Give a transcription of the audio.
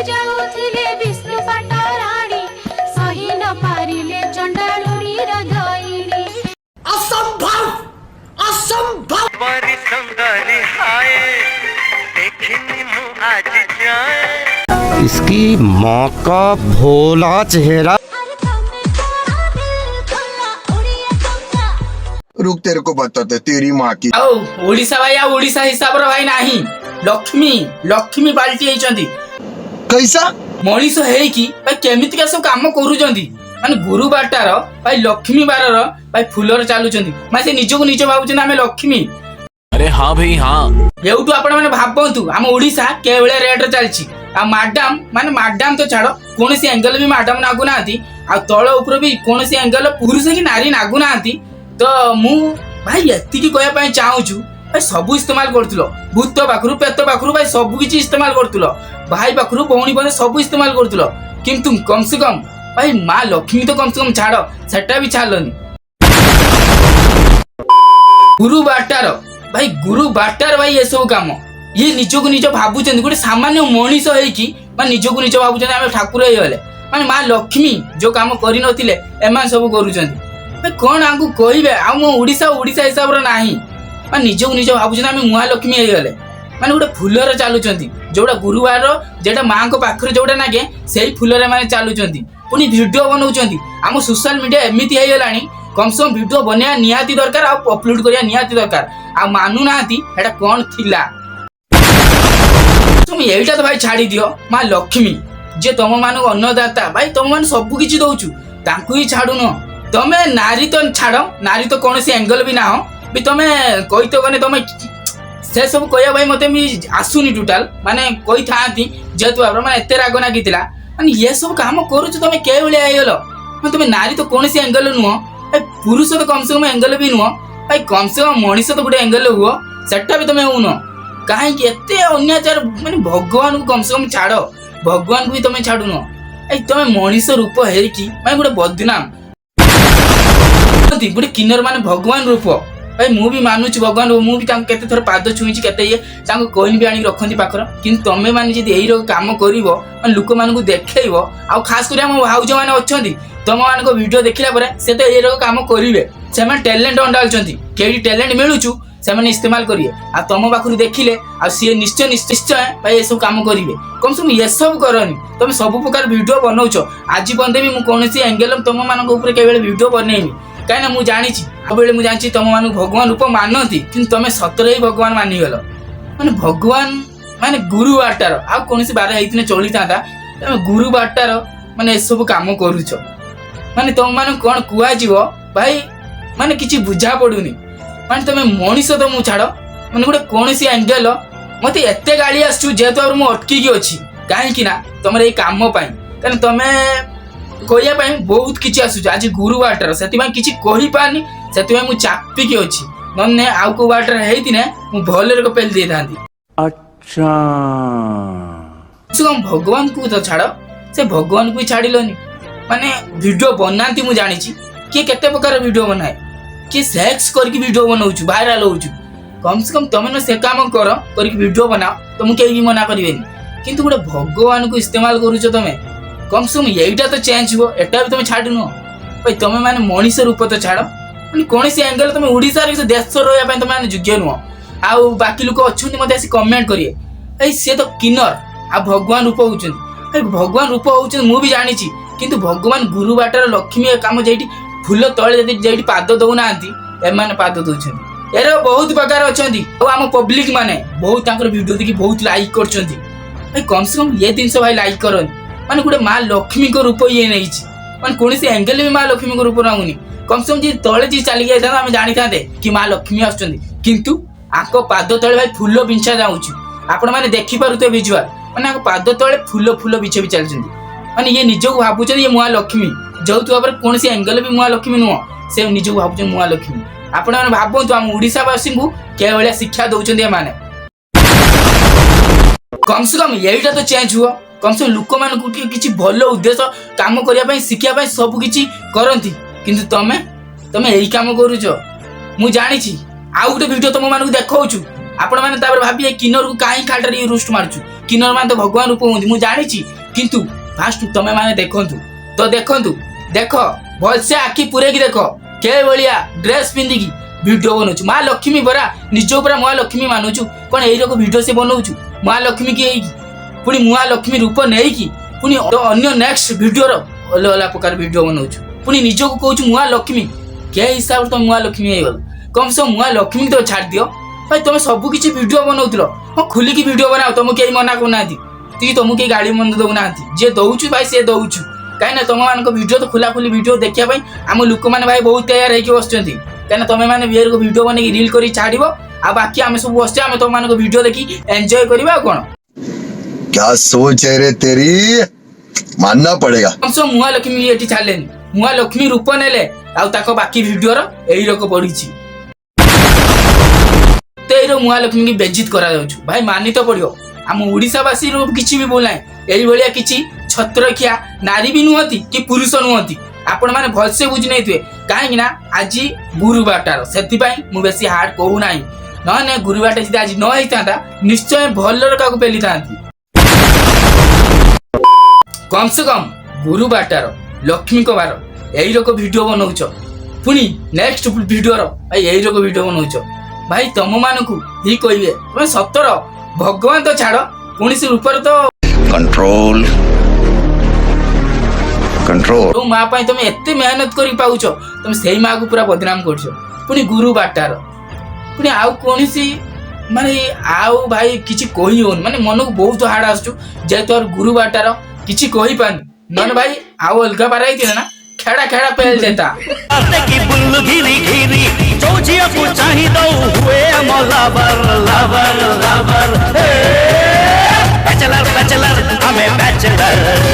जाउथिले विष्णु पाटराणी सही न पारिले चंडालुनी रधईनी असंभव असंभव बड़ी सुंदरी हाय देखनी मु आज जाए इसकी माँ का भोला चेहरा। रुक तेरे को बताते तेरी माँ की ओडिशा भाई आ ओडिशा हिसाब रो भाई नाही लक्ष्मी लक्ष्मी पाल्टी होइचंदी कैसा मनीष है कि भाई केमिति का सब काम करूचंदी माने गुरुबारटार भाई लक्ष्मी बारर भाई फुलर चालुचंदी माने से निजको निज भाबुचंदी आमे लक्ष्मी। अरे हाँ भाई हाँ एउटु आपण माने भाबंतु हम ओडिशा के बेले रेट रे चलची आ मैडम माने मैडम तो छाड़ो कोनसी एंगल भी मैडम नागु नाती आ तळ ऊपर भी कोनसी एंगल पुरुष की नारी नागु नाती तो मु भाई एति की कहया पय चाहूछु भाई सब इस्तेमाल करथुलो भूत पाखरु पेट पाखरु भाई सब किछि इस्तेमाल करथुलो भाई पाखरु भौणी बने सब इस्तेमाल करथुलो किंतु कम से कम भाई मां लक्ष्मी तो कम से कम छाड़ो सेटा भी छाड़लनी गुरु बाटार भाई ये सब काम ये निजको निज भाबुचंदी गोटे सामान्य मनीष है कि माने निजको निज भाबुचंदी आमे ठाकुर हे गले माने मां लक्ष्मी जो काम करि नथिले एमान सब करूचंदी भाई कोन आंकु कहिबे आ मो ओडिशा हिसाब रो नाही माने निजको निज भाबुचंदी आमे मुआ लक्ष्मी हे गले माने गोटे फुलर चालुचंदी जोडा गुरुवार रो जेटा मां को पाखरे जोडा नागे सेही फुलरे माने चालुचंदी पुनी वीडियो बनाउचंदी हम सोशल मीडिया एमिति हे गलानी कम से कम वीडियो बनिया निहाती दरकार आ अपलोड करिया निहाती दरकार आ मानु नाती एटा कोन थिला तुम एटा तो भाई छाड़ी दियो मां लक्ष्मी जे तुम मान अन्नदाता भाई तुम मान सब किछि दउछु तांकु ही छाडु न तमे नारी तो छाड़ो नारी तो कोनसी एंगल भी ना हो भी तमे कहि तो गने तमे से सब कहया भाई मते मी आसुनी टोटल माने कहि थांती जेतु आबर माने एते राग नागितिला माने ये सब काम करूछु तमे के बेले आइगलो माने तमे नारी तो कोनसी एंगल नुहो भाई पुरुष तो कम से कम एंगल भी नुहो भाई कम से कम मनीष तो गोटे एंगल हुओ सेटा भी तमे हुनो काहे कि एते अन्याचार माने भगवान को कम से कम छाड़ो भगवान को भी तमे छाडु न ए तमे मनीष रूप हे कि माने गोटे बदनाम गोटे किन्नर माने भगवान रूप भाई मु भी मानुच भगवान मु भी तांको केते थर पाद छुईची केते ये तांको कोइन भी आनी रखंती पाखर किंतु तमे माने जदी एही रो काम करिवो माने लोक मानकु देखैबो आ खास करी हम भाउज माने अछंती तम मानको वीडियो देखिला परे से तो एही रो काम करिवे से माने टैलेंट अंडालचंती केडी टैलेंट मिलुचु से माने इस्तेमाल करिए आ तम पाखरु देखिले आ सी निश्चय भाई ये सब काम करिवे कम से कम ये सब करनी तमे सब प्रकार वीडियो बनाउछो आज बंदे भी मु कोनसी एंगल तम मानको ऊपर केबेले वीडियो बनेनी काहे मु जानिछि आबेले मु जानिछि तम मानु भगवान रूप मानती किंतु तमे सतरे ही भगवान मानि गेलो माने भगवान माने गुरु बाटार आ कोनसी बारे हेतिने चली थाता तमे गुरु बाटार माने सब काम करूछो माने तम मानु कोन कुआ जीवो भाई माने किछि बुझा पडुनी माने तमे मनीष तो मु छाड़ो माने गोटे कोनसी एंगल मते एते गाली आसछु जेतो मु अटकी की अछि काहे कि ना तमरे ए काम पई कारण तमे कहया पई बहुत किछि आसु आज गुरु बाटर सेति पई किछि कहि पानी सेति पई मु चापी की अछि नन्ने आउ को बाटर हेतिने मु भले रे पेल दे थांती। अच्छा सुगम भगवान को तो छाड़ो से भगवान को छाड़िलोनी माने वीडियो बनांती मु जानिछि के केते प्रकार वीडियो बनाए कि सेक्स करके वीडियो बनाउछु वायरल होउछु कम से कम तमे न से काम करो करके वीडियो बनाओ तो मु केही भी मना करबेनी किंतु गोटे भगवान को इस्तेमाल करूछो तमे कम से कम एटा तो चेंज हो एटा भी तमे छाडु न भाई तमे माने मनीष रूप तो छाड़ो माने कोनसी एंगल तमे ओडिसा रे देश रोया पय तमे माने योग्य न आ बाकी लोक अछुंती मते ऐसी कमेंट करिए ए से तो किन्नर आ भगवान रूप होउछन ए भगवान रूप होउछन मु भी जानिछि किंतु भगवान गुरु बाटर लक्ष्मी काम जेठी फूल तले जदि जेठी पाद दउ नांती ए माने पाद दउछन एरो बहुत प्रकार अछंती आ हम पब्लिक माने बहुत ताकर वीडियो देखि बहुत लाइक करछंती भाई कम से कम ये दिन भाई लाइक करन माने गोटे मां लक्ष्मी को रूप ये नहीं माने कौन से एंगल भी मां लक्ष्मी को रूप रहउनी कम से कम जी तले जी चली गया था हम जानी थाते कि मां लक्ष्मी आछंती किंतु आको पाद तले भाई फूल बिंछा जाउची आपण माने देखि पारुते विजुअल माने आको पाद तले फूल बिछे भी चलछंती माने ये निजो भाबुचन ये मुआ लक्ष्मी जोतु पर कौन से एंगल भी मुआ लक्ष्मी नुह से निजो भाबुचन मुआ लक्ष्मी आपण माने भाबंतु हम ओडिसा वासी को के भलिया शिक्षा दउचंदी माने कम से कम एटा तो चेंज हुआ कम से लोक मान को किछि भल उद्देश्य काम करिया पई शिखिया पई सब किछि करंती किंतु तमे एही काम करूछो मु जानिछि आ गोटे वीडियो तुम मान को देखौछु आपण माने तापर भाबी किन्नर को काई खालटर रुष्ट मारछु किन्नर मान तो भगवान रूप होंदी मु जानिछि किंतु फास्ट तमे माने देखंतु तो देखंतु देखो भलसे आखि पुरे की देखो के बलिया ड्रेस पिंदी की वीडियो बनौछु मां लक्ष्मी बरा निज ऊपर मां लक्ष्मी मानुछु कोन एई रको वीडियो से बनौछु मां लक्ष्मी की एई पुनी मां लक्ष्मी रूप नै की पुनी अन्य नेक्स्ट वीडियो रो ओला ओला प्रकार वीडियो बनौछु पुनी निज को कहूछु मां लक्ष्मी के हिसाब तो मां लक्ष्मी हे गल कम से मां लक्ष्मी तो छाड़ दियो भाई तुम सब किसी वीडियो बनाउतलो हां खुली की वीडियो बनाओ तुम के मना को नाथि ती तुम के गाड़ी मन दो नाथि जे दउछु भाई से दउछु काहे ना तुम मान को वीडियो तो खुला खुली वीडियो देखिया भाई हम लोक माने भाई बहुत तैयार है कि बसचंती काहे ना तुम माने बियर को वीडियो बने रील करी छाड़िबो आ बाकी हम सब बसचे हम तुम मान को वीडियो देखी एंजॉय करबा कोन क्या सोच है रे तेरी मानना पड़ेगा हम सब मुआ लक्ष्मी एठी छाड़लेनी मुआ लक्ष्मी रूप नेले आ ताको बाकी वीडियो रो एई रको पड़ीची तेरो मुआ लक्ष्मी की बेइज्जत करा जाउछु भाई मानि तो पड़ियो हम ओडिसावासी रो किछि भी बोलाय एई भलिया किछि छत्रखिया नारी भी नुहति कि पुरुष नुहति आपण माने भलसे बुझि नै थुए काहे ना आज गुरुबाटार सेति पई मु बेसी हार्ड कहू नाही न ने गुरुबाटा जदि आज न हेतांता निश्चय भल्लर काको पेली थांती कम से कम गुरुबाटार लक्ष्मी को बार एई रको वीडियो बनौछ पुनी नेक्स्ट वीडियो रो भाई एई रको वीडियो बनौछ भाई तुम मानकू ही कहबे तुम सतर भगवान तो छाड़ पुणी से रूपर तो कंट्रोल कंट्रोल तो माँ पाई तुम एते मेहनत करी पाउछ तुम सेही माँ को पूरा बदनाम करछ पुणी गुरु बाटार पुणी आउ कोनसी माने आउ भाई किछि कहि होन माने मन को बहुत हार्ड आसछु जे तोर गुरु बाटार किछि कहि पान नन भाई आउ अलगा बाराई थिना ना खेड़ा खेड़ा पेल देता की बुल्लु घिरी घिरी जोजिया को चाहि दो हुए lover lover lover bachelor bachelor हमें बैचलर